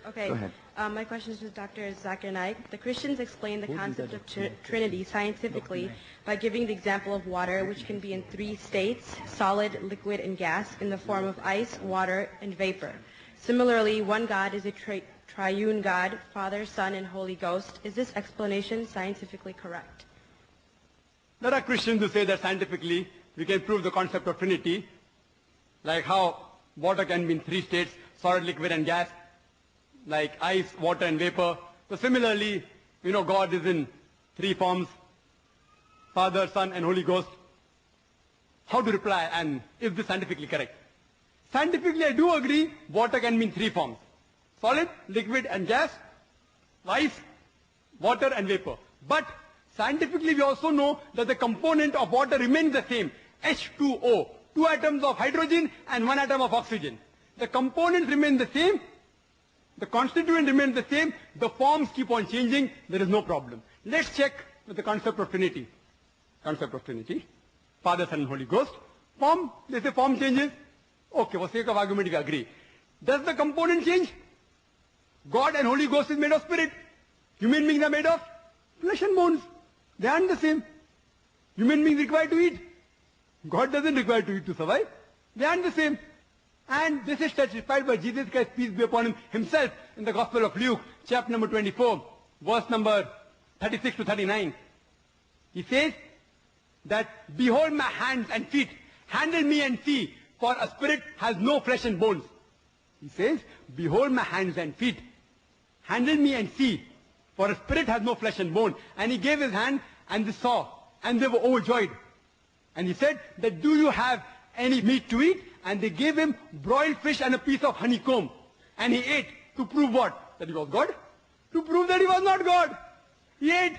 Okay. Go ahead. My question is with Dr. Zakir Naik. The Christians explain the concept of Trinity scientifically by giving the example of water, which can be in three states, solid, liquid, and gas, in the form of ice, water, and vapor. Similarly, one God is a triune God, Father, Son, and Holy Ghost. Is this explanation scientifically correct? There are Christians who say that scientifically we can prove the concept of Trinity, like how water can be in three states, solid, liquid, and gas, like ice, water, and vapor. So similarly, God is in three forms, Father, Son, and Holy Ghost. How to reply, and is this scientifically correct? Scientifically, I do agree, water can be in three forms, solid, liquid, and gas, ice, water, and vapor. But scientifically, we also know that the component of water remains the same, H2O, two atoms of hydrogen and one atom of oxygen. The components remain the same, the constituent remains the same, the forms keep on changing, there is no problem. Let's check with the concept of Trinity. Concept of Trinity, Father, Son, and Holy Ghost. Form, they say form changes. Okay, for sake of argument, we agree. Does the component change? God and Holy Ghost is made of spirit. Human beings are made of flesh and bones. They aren't the same. Human beings require to eat. God doesn't require to eat to survive. They aren't the same. And this is testified by Jesus Christ, peace be upon him, himself in the Gospel of Luke, chapter number 24, verse number 36 to 39. He says that, behold my hands and feet, handle me and see, for a spirit has no flesh and bones. He says, behold my hands and feet, handle me and see, for a spirit has no flesh and bone. And he gave his hand, and they saw, and they were overjoyed. And he said that, do you have any meat to eat? And they gave him broiled fish and a piece of honeycomb. And he ate. To prove what? That he was God? To prove that he was not God. He ate.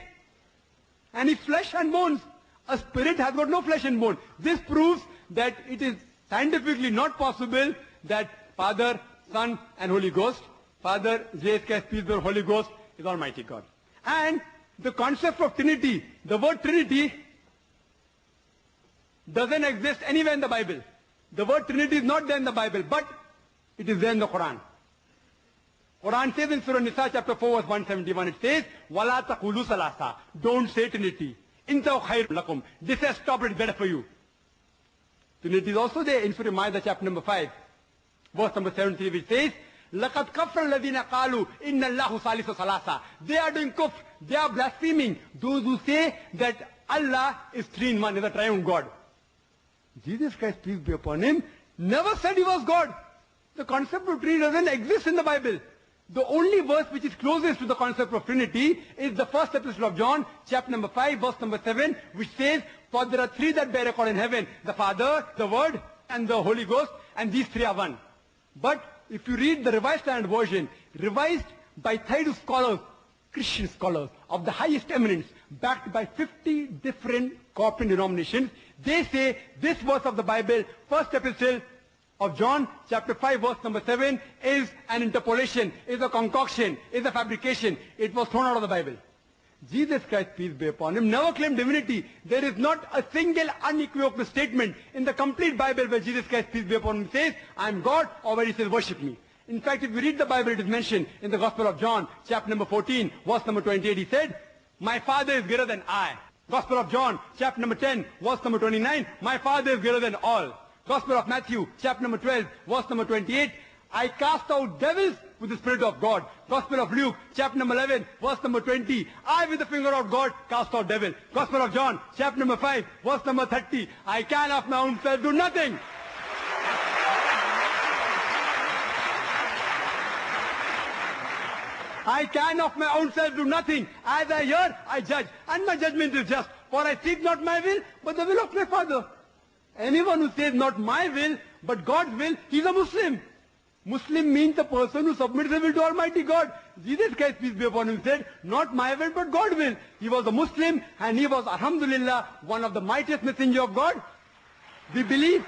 And his flesh and bones. A spirit has got no flesh and bone. This proves that it is scientifically not possible that Father, Son, and Holy Ghost, Father, Jesus Christ, peace be upon Holy Ghost, is Almighty God. And the concept of Trinity, the word Trinity, doesn't exist anywhere in the Bible. The word Trinity is not there in the Bible, but it is there in the Quran. Quran says in Surah Nisa chapter 4 verse 171, it says, وَلَا تَقُولُوا ثَلَاثًا. Don't say Trinity. إِنْتَوْ خَيْرٌ لَكُمْ. This has stopped, it's better for you. Trinity is also there in Surah Ma'idah chapter number 5, verse number 73, which says, لَقَدْ كَفَّرَ الَّذِينَ قَالُوا إِنَّ اللَّهُ ثَالِثُ ثَلَاثًا. They are doing kufr, they are blaspheming. Those who say that Allah is three in one, is a triune God. Jesus Christ, peace be upon him, never said he was God. The concept of Trinity doesn't exist in the Bible. The only verse which is closest to the concept of Trinity is the first epistle of John, chapter number 5, verse number 7, which says, for there are three that bear record in heaven, the Father, the Word, and the Holy Ghost, and these three are one. But if you read the Revised Standard Version, revised by 32 scholars, Christian scholars of the highest eminence, backed by 50 different corporate denominations, they say this verse of the Bible, first epistle of John, chapter 5, verse number 7, is an interpolation, is a concoction, is a fabrication. It was thrown out of the Bible. Jesus Christ, peace be upon him, never claimed divinity. There is not a single unequivocal statement in the complete Bible where Jesus Christ, peace be upon him, says, I am God, or where he says, worship me. In fact, if you read the Bible, it is mentioned in the Gospel of John, chapter number 14, verse number 28, he said, my Father is greater than I. Gospel of John, chapter number 10, verse number 29, my Father is greater than all. Gospel of Matthew, chapter number 12, verse number 28, I cast out devils with the Spirit of God. Gospel of Luke, chapter number 11, verse number 20, I with the finger of God cast out devil. Gospel of John, chapter number 5, verse number 30, I can of my own self do nothing. I can of my own self do nothing. As I hear, I judge. And my judgment is just. For I seek not my will, but the will of my Father. Anyone who says not my will, but God's will, he's a Muslim. Muslim means a person who submits his will to Almighty God. Jesus Christ, peace be upon him, said, not my will, but God's will. He was a Muslim, and he was, alhamdulillah, one of the mightiest messengers of God. We believe